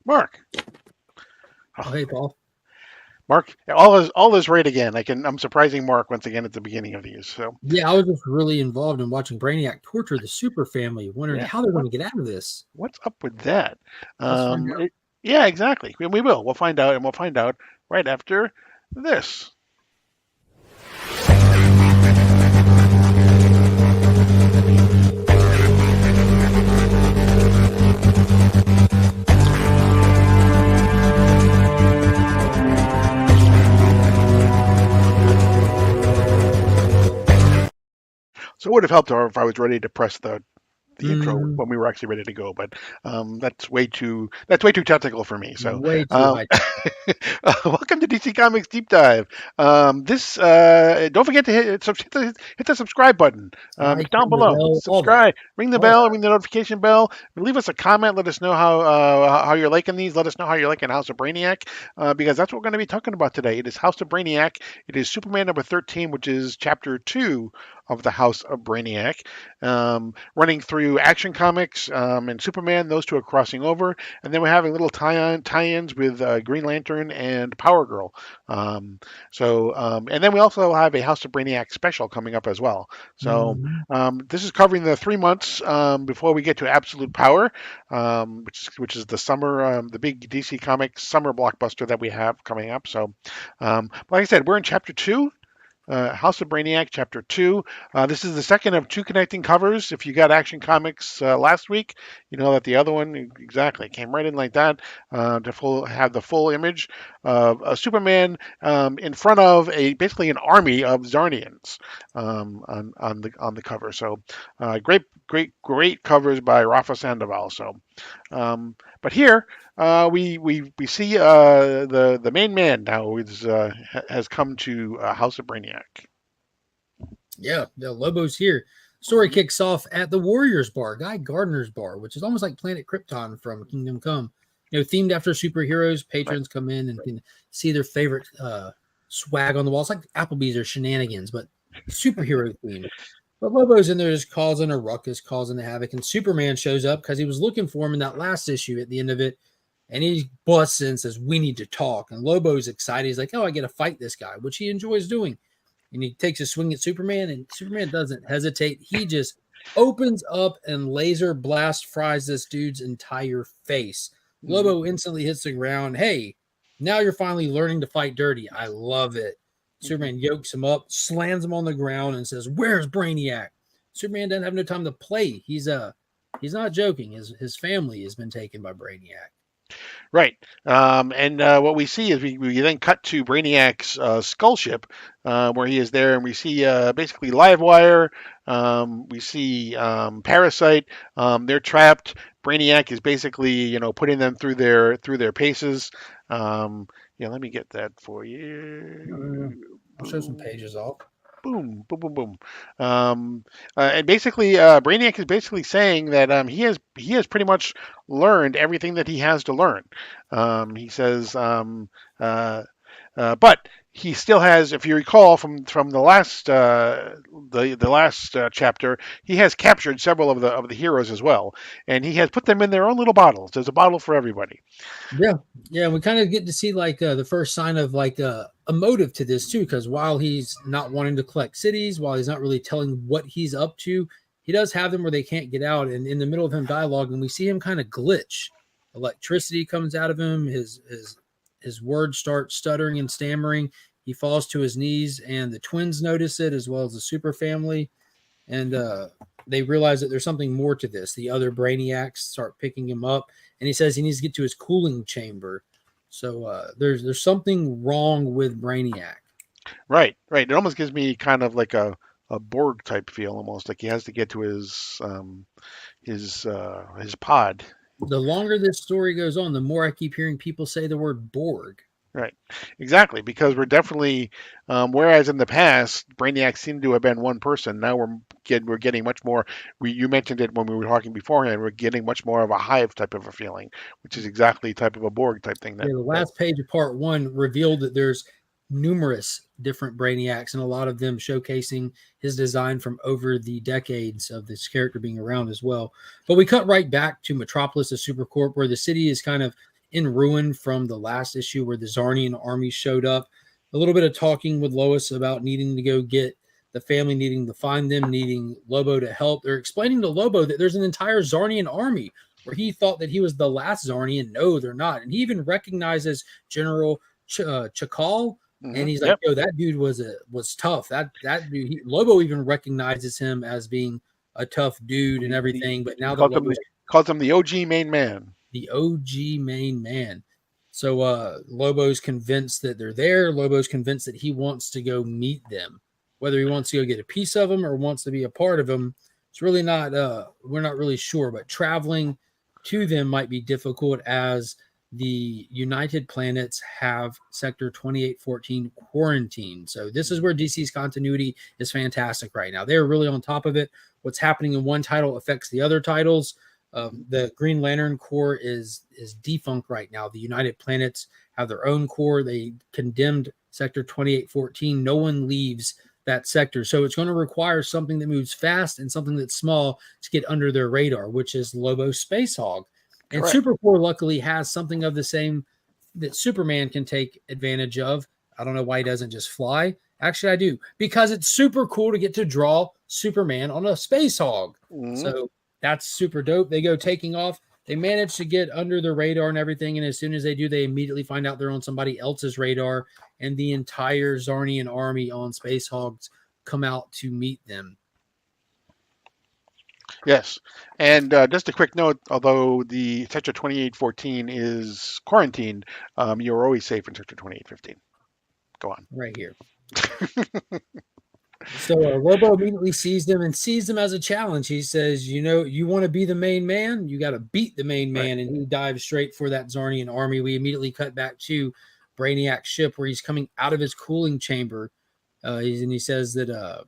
Mark. Oh, hey, Paul. Mark, all is right again. I'm surprising Mark once again at the beginning of these. So Yeah, I was just really involved in watching Brainiac torture the Super family, wondering yeah, how they're going to get out of this. what's up with that? Let's find Um, out. it, yeah, exactly. And we will. We'll find out, and we'll find out right after this. So it would have helped if I was ready to press the intro Mm, when we were actually ready to go, but that's way too technical for me. So way too um, high. welcome to DC Comics Deep Dive. This don't forget to hit the subscribe button. It's Like, down ring the below. bell, all that. Subscribe, ring the All bell, that. ring the notification bell. Leave us a comment. Let us know how you're liking these. Let us know how you're liking House of Brainiac, because that's what we're going to be talking about today. It is House of Brainiac. It is Superman number 13, which is chapter 2 of the House of Brainiac. Running through Action Comics and Superman. Those two are crossing over, and then we're having little tie-ins with Green Lantern and Power Girl. And then we also have a House of Brainiac special coming up as well. So Mhm. this is covering the 3 months before we get to Absolute Power, which is the summer, the big DC Comics summer blockbuster that we have coming up. So, like I said, we're in chapter 2. House of Brainiac, Chapter 2. This is the second of two connecting covers. If you got Action Comics last week, you know that the other one exactly came right in like that to have the full image of a Superman in front of basically an army of Zarnians on the cover. So great covers by Rafa Sandoval. So but here we see the main man now has come to House of Brainiac. Yeah, the Lobo's here. Story kicks off at the Warriors Bar, Guy Gardner's bar, which is almost like Planet Krypton from Kingdom Come. Themed after superheroes. Right. Patrons come in and can see their favorite swag on the wall. It's like Applebee's or Shenanigans, but superhero themed. But Lobo's in there just causing a ruckus, causing a havoc, and Superman shows up because he was looking for him in that last issue at the end of it, and he busts in and says, "We need to talk." And Lobo's excited. He's like, "Oh, I get to fight this guy," which he enjoys doing. And he takes a swing at Superman, and Superman doesn't hesitate. He just opens up and laser blast fries this dude's entire face. Mhm. Lobo instantly hits the ground. Hey, now you're finally learning to fight dirty. I love it. Mhm. Superman yokes him up, slams him on the ground, and says, "Where's Brainiac?" Superman doesn't have no time to play. He's not joking. His family has been taken by Brainiac. Right. And what we see is we then cut to Brainiac's skull ship, where he is there, and we see basically Livewire. We see Parasite. They're trapped. Brainiac is basically, putting them through their paces. Yeah, let me get that for you. I'll show some Boom. pages off. Boom, boom, boom, boom. And basically, Brainiac is basically saying that he has pretty much learned everything that he has to learn. He says, uh, but he still has, if you recall from the last chapter, he has captured several of the heroes as well, and he has put them in their own little bottles. There's a bottle for everybody. Yeah, yeah, we kind of get to see like the first sign of like a motive to this too, because while he's not wanting to collect cities, while he's not really telling what he's up to, he does have them where they can't get out. And in the middle of him dialoguing, we see him kind of glitch. Electricity comes out of him. His words start stuttering and stammering. He falls to his knees, and the twins notice it as well as the super family, and they realize that there's something more to this. The other Brainiacs start picking him up, and he says he needs to get to his cooling chamber. So there's something wrong with Brainiac. Right, right. It almost gives me kind of like a Borg type feel, almost like he has to get to his pod. The longer this story goes on, the more I keep hearing people say the word Borg. Right, exactly, because we're definitely, whereas in the past Brainiac seemed to have been one person, now we're getting much more. You mentioned it when we were talking beforehand. We're getting much more of a hive type of a feeling, which is exactly type of a Borg type thing that Yeah, the that. last page of part one revealed that there's numerous different Brainiacs, and a lot of them showcasing his design from over the decades of this character being around as well. But we cut right back to Metropolis, the Supercorp, where the city is kind of in ruin from the last issue where the Zarnian army showed up. A little bit of talking with Lois about needing to go get the family, needing to find them, needing Lobo to help. They're explaining to Lobo that there's an entire Zarnian army where he thought that he was the last Zarnian. No, they're not. And he even recognizes General Chakal, and he's like, Yep. "Yo, that dude was tough. That dude." Lobo even recognizes him as being a tough dude and everything. But He now that calls him Lobo's the OG main man. the OG main man, so Lobo's convinced that they're there. Lobo's convinced that he wants to go meet them, whether he wants to go get a piece of them or wants to be a part of them. It's really not. We're not really sure, but traveling to them might be difficult as the United Planets have Sector 2814 quarantined. So this is where DC's continuity is fantastic right now. They're really on top of it. What's happening in one title affects the other titles. The Green Lantern Corps is defunct right now. The United Planets have their own corps. They condemned Sector 2814. No one leaves that sector. So it's going to require something that moves fast and something that's small to get under their radar, which is Lobo Space Hog. And Correct. Super Corps luckily has something of the same that Superman can take advantage of. I don't know why he doesn't just fly. Actually, I do, because it's super cool to get to draw Superman on a Space Hog. Mm-hmm. So that's super dope. They go taking off. They manage to get under the radar and everything. And as soon as they do, they immediately find out they're on somebody else's radar. And the entire Zarnian army on Space Hogs come out to meet them. Yes. And just a quick note, although the Sector 2814 is quarantined, you're always safe in Sector 2815. Go on. Right here. So Lobo immediately sees them and sees them as a challenge. He says, you want to be the main man? You got to beat the main Right. man. And he dives straight for that Zarnian army. We immediately cut back to Brainiac's ship where he's coming out of his cooling chamber. And he says that the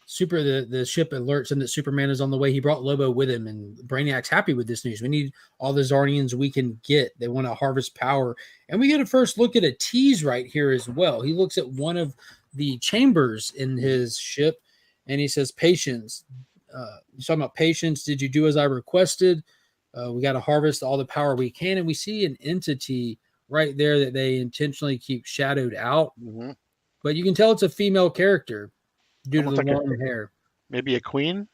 ship alerts him that Superman is on the way. He brought Lobo with him, and Brainiac's happy with this news. We need all the Zarnians we can get. They want to harvest power. And we get a first look at a tease right here as well. He looks at one of the chambers in his ship, and he says, "Patience." He's talking about patience. Did you do as I requested? We got to harvest all the power we can. And we see an entity right there that they intentionally keep shadowed out. Mm-hmm. But you can tell it's a female character due Almost to the like long hair. maybe a queen.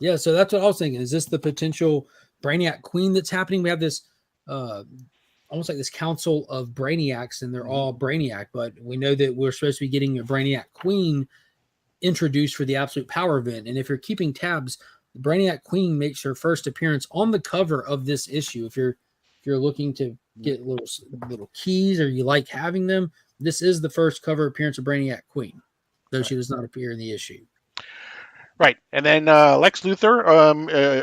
Yeah, so that's what I was thinking. Is this the potential Brainiac Queen that's happening? We have this almost like this council of Brainiacs, and they're all Brainiac, but we know that we're supposed to be getting a Brainiac Queen introduced for the Absolute Power event. And if you're keeping tabs, the Brainiac Queen makes her first appearance on the cover of this issue. If you're looking to get little keys or you like having them, this is the first cover appearance of Brainiac Queen, though she does not appear in the issue. Right. And then Lex Luthor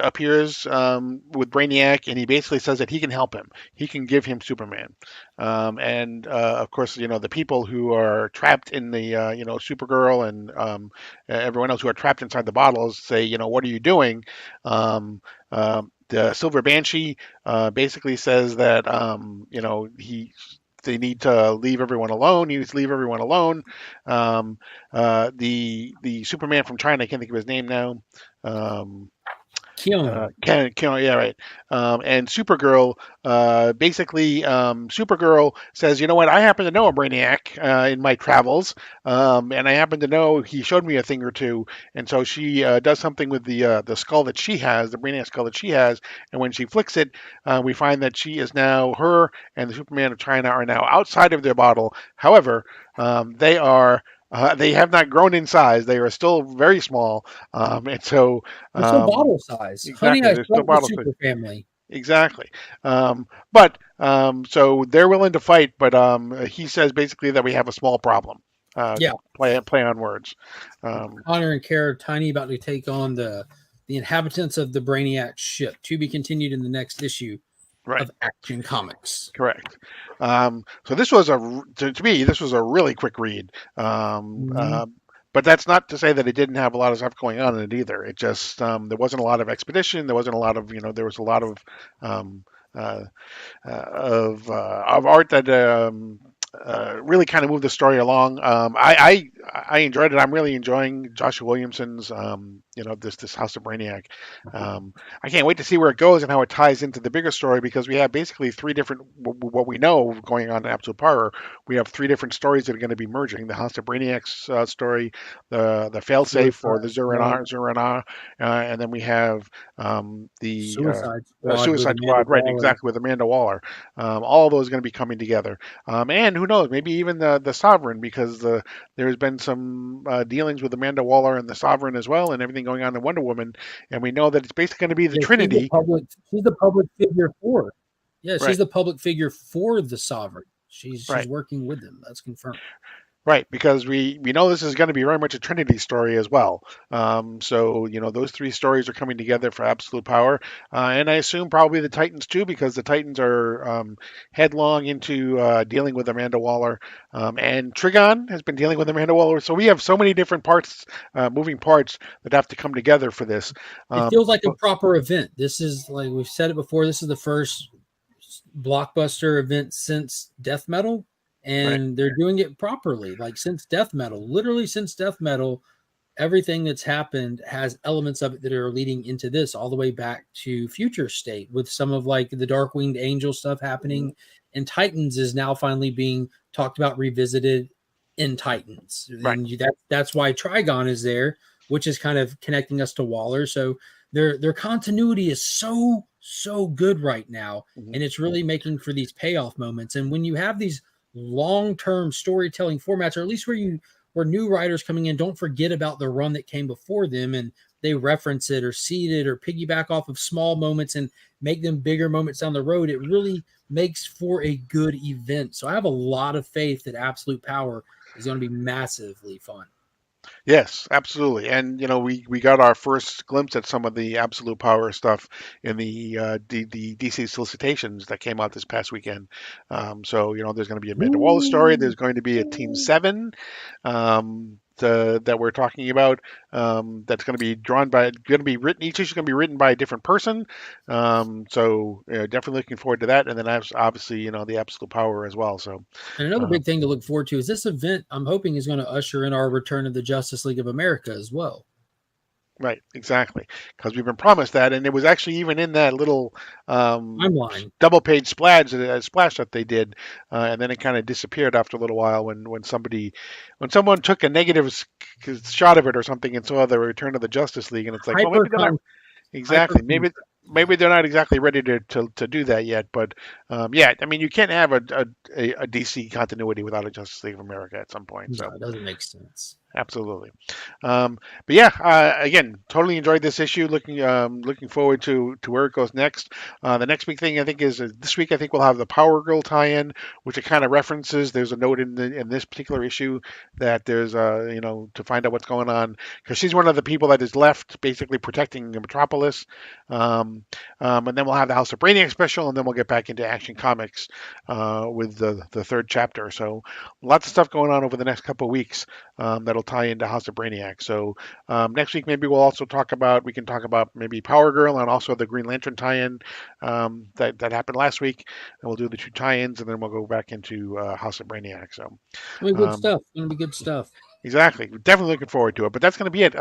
appears with Brainiac, and he basically says that he can help him. He can give him Superman. And of course, the people who are trapped in the, Supergirl and everyone else who are trapped inside the bottles say, what are you doing? The Silver Banshee basically says that, they need to leave everyone alone. He needs to leave everyone alone. The Superman from China, I can't think of his name now. Keanu. Yeah, right. And Supergirl, basically, Supergirl says, you know what? I happen to know a Brainiac in my travels, and I happen to know he showed me a thing or two. And so she does something with the skull that she has, the Brainiac skull that she has, and when she flicks it, we find that she is now her and the Superman of China are now outside of their bottle. However, they are. They have not grown in size. They are still very small, and so They're still bottle size. Honey, exactly, I they're still shrunk the bottle. super family. Exactly. So they're willing to fight, but he says basically that we have a small problem. Yeah. Play on words. Connor and Kara are tiny about to take on the inhabitants of the Brainiac ship, to be continued in the next issue Right. of Action Comics. Correct. So this was to me this was a really quick read. But that's not to say that it didn't have a lot of stuff going on in it either. It just there wasn't a lot of expedition. There wasn't a lot of there was a lot of art that really kind of moved the story along. I enjoyed it. I'm really enjoying Joshua Williamson's this House of Brainiac. I can't wait to see where it goes and how it ties into the bigger story because we have basically three different what we know going on in Absolute Power. We have three different stories that are going to be merging: the House of Brainiac's story, the failsafe or the Suicide Squad, Zuranar, and then we have Suicide Squad with Suicide Amanda Squad, right? Waller. Exactly with Amanda Waller. All of those are going to be coming together. And who knows, maybe even the Sovereign, because there's been some dealings with Amanda Waller and the Sovereign as well, and everything going on in Wonder Woman. And we know that it's basically going to be the Yeah, she's the Trinity, public. She's the public figure for. Yeah, she's right? the public figure for the sovereign. She's Right. working with them. That's confirmed. Right, because we know this is going to be very much a Trinity story as well. So those three stories are coming together for Absolute Power, and I assume probably the Titans too, because the Titans are headlong into dealing with Amanda Waller, and Trigon has been dealing with Amanda Waller. So we have so many different parts, moving parts that have to come together for this. It feels like a But proper event. This is like we've said it before. This is the first blockbuster event since death metal, right, and they're doing it properly. Like since death metal, literally since death metal, everything that's happened has elements of it that are leading into this all the way back to future state with some of like the dark winged angel stuff mhm, happening, and Titans is now finally being talked about revisited in Titans, right, and that's why Trigon is there, which is kind of connecting us to Waller. So their continuity is so good right now, mhm, and it's really making for these payoff moments. And when you have these long-term storytelling formats, or at least where new writers coming in don't forget about the run that came before them, and they reference it or seed it or piggyback off of small moments and make them bigger moments down the road, it really makes for a good event. So I have a lot of faith that Absolute Power is going to be massively fun. yes, absolutely. And we got our first glimpse at some of the Absolute Power stuff in the DC solicitations that came out this past weekend. So there's going to be a Amanda Wallace story. Ooh. There's going to be a Team Seven that we're talking about. That's going to be written. Each issue is going to be written by a different person. So definitely looking forward to that. And then obviously the Absolute Power as well. So. And another Uh, big thing to look forward to is this event, I'm hoping, is going to usher in our return of the Justice League of America as well. Right, exactly. Because we've been promised that, and it was actually even in that little Timeline. double page splash that they did, and then it kind of disappeared after a little while when someone took a negative shot of it or something and saw the Return of the Justice League, and it's like, well, Hyper maybe they're not hyper exactly, maybe they're not exactly ready to do that yet, but yeah, I mean, you can't have a DC continuity without a Justice League of America at some point, No, so. it doesn't make sense. Absolutely. But yeah, again, totally enjoyed this issue. Looking forward to where it goes next. The next big thing I think is this week. I think we'll have the Power Girl tie-in, which it kind of references. There's a note in this particular issue that there's to find out what's going on because she's one of the people that is left basically protecting the Metropolis. And then we'll have the House of Brainiac special, and then we'll get back into Action Comics with the third chapter. So lots of stuff going on over the next couple of weeks that'll tie into House of Brainiac. So next week maybe we can talk about maybe Power Girl and also the Green Lantern tie-in that happened last week, and we'll do the two tie-ins, and then we'll go back into House of Brainiac. So I mean, good um, stuff. It's going to be good stuff. exactly, definitely looking forward to it. But that's going to be it.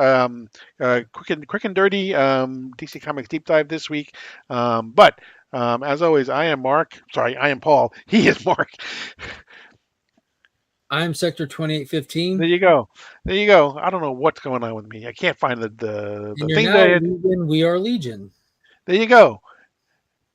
Quick and dirty DC Comics deep dive this week. But as always, I am Mark. Sorry, I am Paul. He is Mark. I'm Sector There 2815, you go. There you go. I don't know what's going on with me. I can't find the and you're thing now that. Legion. We are Legion. There you go.